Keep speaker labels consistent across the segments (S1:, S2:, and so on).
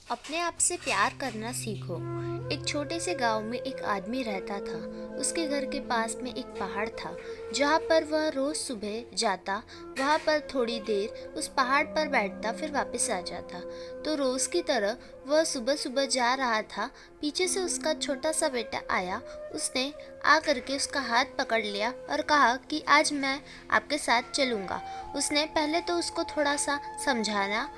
S1: अपने आप से प्यार करना सीखो। एक छोटे से गांव में एक आदमी रहता था। उसके घर के पास में एक पहाड़ था जहाँ पर वह रोज सुबह जाता, वहाँ पर थोड़ी देर उस पहाड़ पर बैठता, फिर वापस आ जाता। तो रोज की तरह वह सुबह सुबह जा रहा था। पीछे से उसका छोटा सा बेटा आया। उसने आ करके उसका हाथ पकड़ लिया और कहा कि आज मैं आपके साथ चलूँगा। उसने पहले तो उसको थोड़ा सा समझाना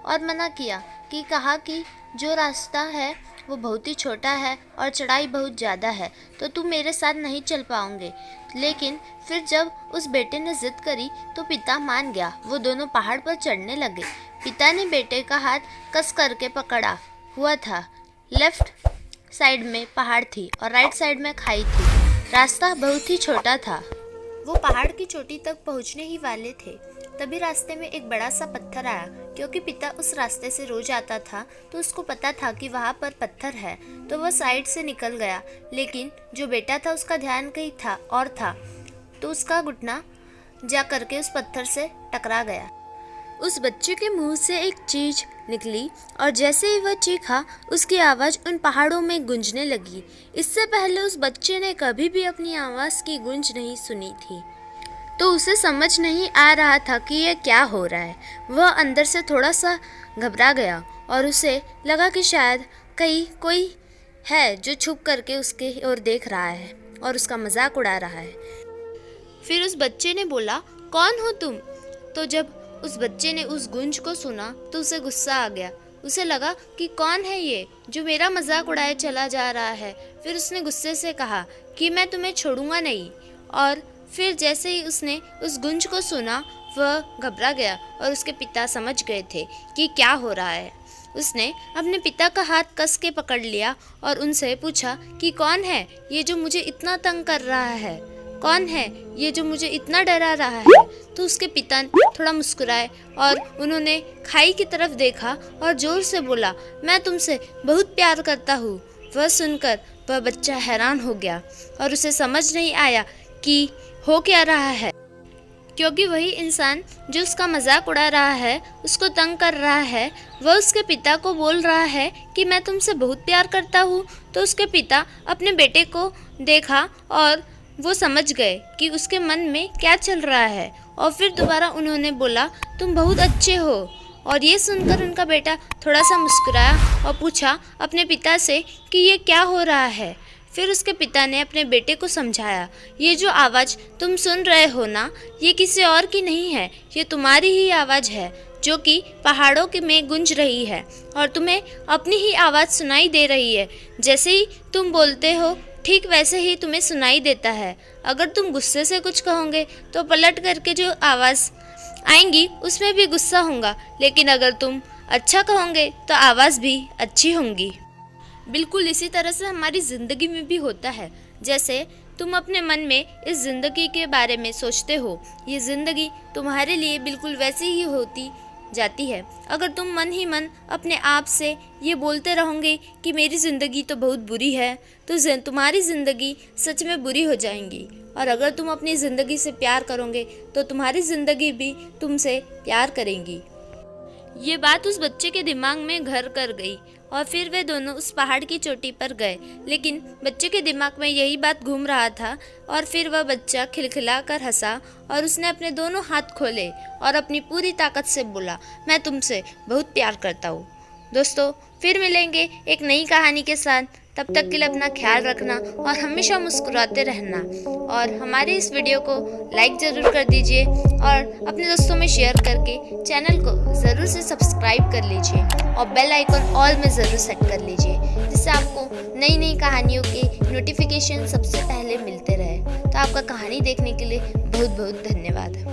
S1: और मना किया कि कहा कि जो रास्ता है वो बहुत ही छोटा है और चढ़ाई बहुत ज़्यादा है, तो तुम मेरे साथ नहीं चल पाओगे। लेकिन फिर जब उस बेटे ने जिद करी तो पिता मान गया। वो दोनों पहाड़ पर चढ़ने लगे। पिता ने बेटे का हाथ कस करके पकड़ा हुआ था। लेफ्ट साइड में पहाड़ थी और राइट साइड में खाई थी। रास्ता बहुत ही छोटा था। वो पहाड़ की चोटी तक पहुंचने ही वाले थे, तभी रास्ते में एक बड़ा सा पत्थर आया। क्योंकि पिता उस रास्ते से रोज आता था तो उसको पता था कि वहाँ पर पत्थर है, तो वह साइड से निकल गया। लेकिन जो बेटा था उसका ध्यान कहीं था और था, तो उसका घुटना जा करके उस पत्थर से टकरा गया। उस बच्चे के मुंह से एक चीज निकली और जैसे ही वह चीखा उसकी आवाज़ उन पहाड़ों में गूंजने लगी। इससे पहले उस बच्चे ने कभी भी अपनी आवाज़ की गूंज नहीं सुनी थी, तो उसे समझ नहीं आ रहा था कि यह क्या हो रहा है। वह अंदर से थोड़ा सा घबरा गया और उसे लगा कि शायद कहीं कोई है जो छुप करके उसके ओर देख रहा है और उसका मजाक उड़ा रहा है। फिर उस बच्चे ने बोला, कौन हो तुम? तो जब उस बच्चे ने उस गूंज को सुना तो उसे गुस्सा आ गया। उसे लगा कि कौन है ये जो मेरा मजाक उड़ाए चला जा रहा है। फिर उसने गुस्से से कहा कि मैं तुम्हें छोड़ूंगा नहीं। और फिर जैसे ही उसने उस गूंज को सुना वह घबरा गया और उसके पिता समझ गए थे कि क्या हो रहा है। उसने अपने पिता का हाथ कस के पकड़ लिया और उनसे पूछा कि कौन है ये जो मुझे इतना तंग कर रहा है, कौन है ये जो मुझे इतना डरा रहा है। तो उसके पिता थोड़ा मुस्कुराए और उन्होंने खाई की तरफ देखा और जोर से बोला, मैं तुमसे बहुत प्यार करता हूँ। वह सुनकर वह बच्चा हैरान हो गया और उसे समझ नहीं आया कि हो क्या रहा है, क्योंकि वही इंसान जो उसका मजाक उड़ा रहा है, उसको तंग कर रहा है, वह उसके पिता को बोल रहा है कि मैं तुमसे बहुत प्यार करता हूँ। तो उसके पिता अपने बेटे को देखा और वो समझ गए कि उसके मन में क्या चल रहा है और फिर दोबारा उन्होंने बोला, तुम बहुत अच्छे हो। और ये सुनकर उनका बेटा थोड़ा सा मुस्कुराया और पूछा अपने पिता से कि ये क्या हो रहा है। फिर उसके पिता ने अपने बेटे को समझाया, ये जो आवाज़ तुम सुन रहे हो ना, ये किसी और की नहीं है, ये तुम्हारी ही आवाज़ है जो कि पहाड़ों के में गूंज रही है और तुम्हें अपनी ही आवाज़ सुनाई दे रही है। जैसे ही तुम बोलते हो ठीक वैसे ही तुम्हें सुनाई देता है। अगर तुम गुस्से से कुछ कहोगे तो पलट करके जो आवाज़ आएंगी उसमें भी गुस्सा होगा, लेकिन अगर तुम अच्छा कहोगे तो आवाज़ भी अच्छी होंगी। बिल्कुल इसी तरह से हमारी ज़िंदगी में भी होता है। जैसे तुम अपने मन में इस ज़िंदगी के बारे में सोचते हो, ये ज़िंदगी तुम्हारे लिए बिल्कुल वैसी ही होती जाती है। अगर तुम मन ही मन अपने आप से ये बोलते रहोगे कि मेरी ज़िंदगी तो बहुत बुरी है, तो तुम्हारी ज़िंदगी सच में बुरी हो जाएंगी। और अगर तुम अपनी ज़िंदगी से प्यार करोगे तो तुम्हारी ज़िंदगी भी तुमसे प्यार करेंगी। ये बात उस बच्चे के दिमाग में घर कर गई और फिर वे दोनों उस पहाड़ की चोटी पर गए। लेकिन बच्चे के दिमाग में यही बात घूम रहा था और फिर वह बच्चा खिलखिला कर हंसा और उसने अपने दोनों हाथ खोले और अपनी पूरी ताकत से बोला, मैं तुमसे बहुत प्यार करता हूँ। दोस्तों, फिर मिलेंगे एक नई कहानी के साथ। तब तक के लिए अपना ख्याल रखना और हमेशा मुस्कुराते रहना। और हमारे इस वीडियो को लाइक ज़रूर कर दीजिए और अपने दोस्तों में शेयर करके चैनल को ज़रूर से सब्सक्राइब कर लीजिए और बेल आइकन ऑल में ज़रूर सेट कर लीजिए, जिससे आपको नई नई कहानियों के नोटिफिकेशन सबसे पहले मिलते रहे। तो आपका कहानी देखने के लिए बहुत बहुत धन्यवाद।